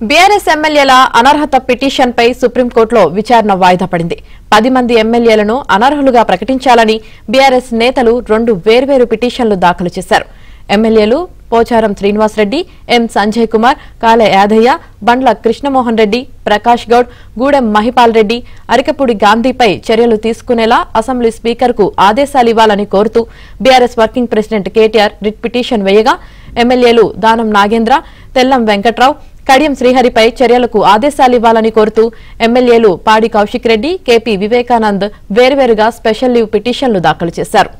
BRS ఎమ్మెల్యేల అనర్హత పిటిషన్పై సుప్రీంకోర్టులో విచారణ వాయిదా పడింది. 10 మంది ఎమ్మెల్యేలను అనర్హులుగా ప్రకటించాలని బీఆర్ఎస్ నేతలు 2 వేర్వేరు పిటిషన్లు దాఖలు చేశారు. ఎమ్మెల్యేలు పోచారం శ్రీనివాసరెడ్డి, ఎం సంజయ్ కుమార్, కాలే యాదయ్య, బండ్ల కృష్ణమోహన్ రెడ్డి, ప్రకాష్ గౌడ్, గూడెం మహిపాల్ రెడ్డి, అరికపూడి గాంధీపై చర్యలు తీసుకునేలా అసెంబ్లీ స్పీకర్కు ఆదేశాలివ్వాలని కోరుతూ BRS working president KTR writ petition వేయగా ఎమ్మెల్యేలు దానం నాగేంద్ర, తెల్లం వెంకట్రావు, కడియం శ్రీహరిపై చర్యలకు ఆదేశాలివ్వాలని కోరుతూ ఎమ్మెల్యేలు పాడి కౌశిక్ రెడ్డి, కేపీ వివేకానంద్ వేర్వేరుగా స్పెషల్ లీవ్ పిటిషన్లు దాఖలు చేశారు.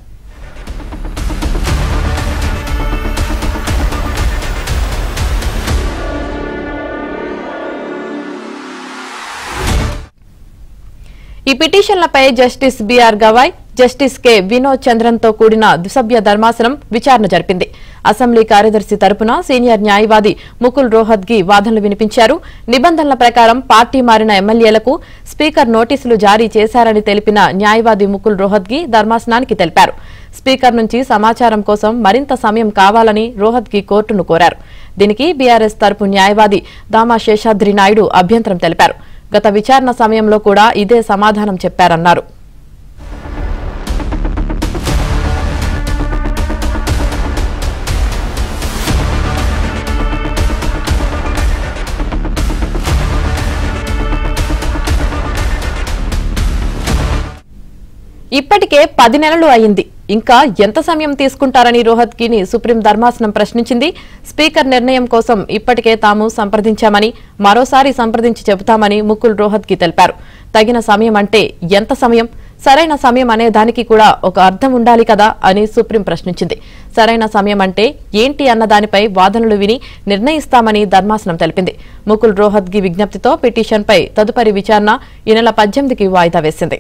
ఈ పిటిషన్లపై justice BR Gavai, justice K Vinod చంద్రన్తో కూడిన ద్విసభ్య ధర్మాసనం విచారణ జరిపింది. అసెంబ్లీ కార్యదర్శి తరపున సీనియర్ న్యాయవాది ముకుల్ రోహత్గి వాదనలు వినిపించారు. నిబంధనల ప్రకారం పార్టీ మారిన ఎమ్మెల్యేలకు స్పీకర్ నోటీసులు జారీ చేశారని తెలిపిన న్యాయవాది ముకుల్ రోహత్గి ధర్మాసనానికి తెలిపారు. స్పీకర్ నుంచి సమాచారం కోసం మరింత సమయం కావాలని రోహత్గి కోర్టును కోరారు. దీనికి బీఆర్ఎస్ తరపు న్యాయవాది దామా శేషాద్రి నాయుడు అభ్యంతరం తెలిపారు. గత విచారణ సమయంలో కూడా ఇదే సమాధానం చెప్పారన్నారు. ఇప్పటికే 10 నెలలు అయింది, ఇంకా ఎంత సమయం తీసుకుంటారని రోహత్గిని సుప్రీం ధర్మాసనం ప్రశ్నించింది. స్పీకర్ నిర్ణయం కోసం ఇప్పటికే తాము సంప్రదించామని, మరోసారి సంప్రదించి చెబుతామని ముకుల్ రోహత్గి తెలిపారు. తగిన సమయం అంటే ఎంత సమయం? సరైన సమయం అనే దానికి కూడా ఒక అర్థం ఉండాలి కదా అని సుప్రీం ప్రశ్నించింది. సరైన సమయం అంటే ఏంటి అన్న దానిపై వాదనలు విని నిర్ణయిస్తామని ధర్మాసనం తెలిపింది. ముకుల్ రోహత్గి విజ్ఞప్తితో పిటిషన్పై తదుపరి విచారణ ఈ నెల 18కి వాయిదా వేసింది.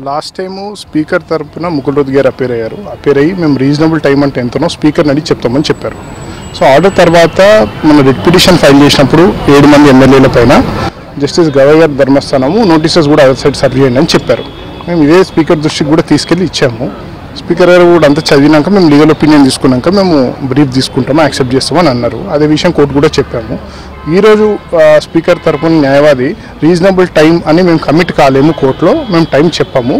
లాస్ట్ టైము స్పీకర్ తరపున ముకుల్ రోహత్గి గారు అపేర్ అయ్యి మేము రీజనబుల్ టైం అంటే ఎంతనో స్పీకర్ని అడిగి చెప్తామని చెప్పారు. సో ఆర్డర్ తర్వాత మన రిట్ పిటిషన్ ఫైల్ చేసినప్పుడు 7 మంది ఎమ్మెల్యేల పైన జస్టిస్ గవాయ్ గారి ధర్మస్థానము నోటీసెస్ కూడా అదర్ సైడ్ సర్వ్ చేయండి అని చెప్పారు. మేము ఇదే స్పీకర్ దృష్టికి కూడా తీసుకెళ్ళి ఇచ్చాము. స్పీకర్ గారు కూడా అంతా చదివినాక మేము లీగల్ ఒపీనియన్ తీసుకున్నాక మేము బ్రీఫ్ తీసుకుంటాము, యాక్సెప్ట్ చేస్తామని అన్నారు. అదే విషయం కోర్టు కూడా చెప్పాము. ఈరోజు స్పీకర్ తరపున న్యాయవాది రీజనబుల్ టైం అని మేము కమిట్ కాలేము, కోర్టులో మేము టైం చెప్పాము.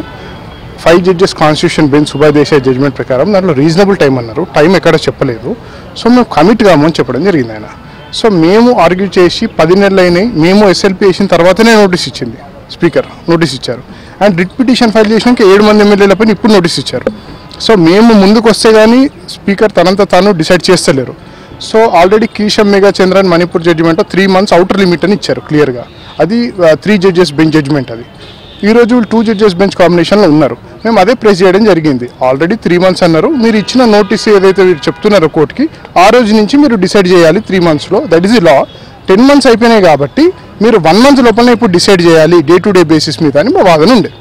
5 judges constitution bench Subhash Desai judgment ప్రకారం దాంట్లో రీజనబుల్ టైం అన్నారు, టైం ఎక్కడ చెప్పలేదు. సో మేము కమిట్ కాము అని చెప్పడం జరిగింది ఆయన. సో మేము ఆర్గ్యూ చేసి 10 నెలలు అయినాయి, మేము ఎస్ఎల్పీ వేసిన తర్వాతనే నోటీస్ ఇచ్చింది స్పీకర్, నోటీస్ ఇచ్చారు. అండ్ రిట్ పిటిషన్ ఫైల్ చేసినాక 7 మంది ఎమ్మెల్యేలపైన ఇప్పుడు నోటీస్ ఇచ్చారు. సో మేము ముందుకు వస్తే కానీ స్పీకర్ తనంతా తాను డిసైడ్ చేస్తలేరు. So already Keisham Megha Chandran Manipur judgment 3 months outer limit అని ఇచ్చారు క్లియర్గా. అది 3 జడ్జెస్ బెంచ్ జడ్జిమెంట్. అది ఈరోజు 2 జడ్జెస్ బెంచ్ కాంబినేషన్లో ఉన్నారు. మేము అదే ప్రెస్ చేయడం జరిగింది. ఆల్రెడీ 3 months అన్నారు. మీరు ఇచ్చిన నోటీస్ ఏదైతే మీరు చెప్తున్నారో కోర్టుకి, ఆ రోజు నుంచి మీరు డిసైడ్ చేయాలి 3 monthsలో. That is the law. 10 months అయిపోయినాయి కాబట్టి మీరు 1 month లోపలనే ఇప్పుడు డిసైడ్ చేయాలి డే టు డే బేసిస్ మీద అని మా వాదన ఉండే.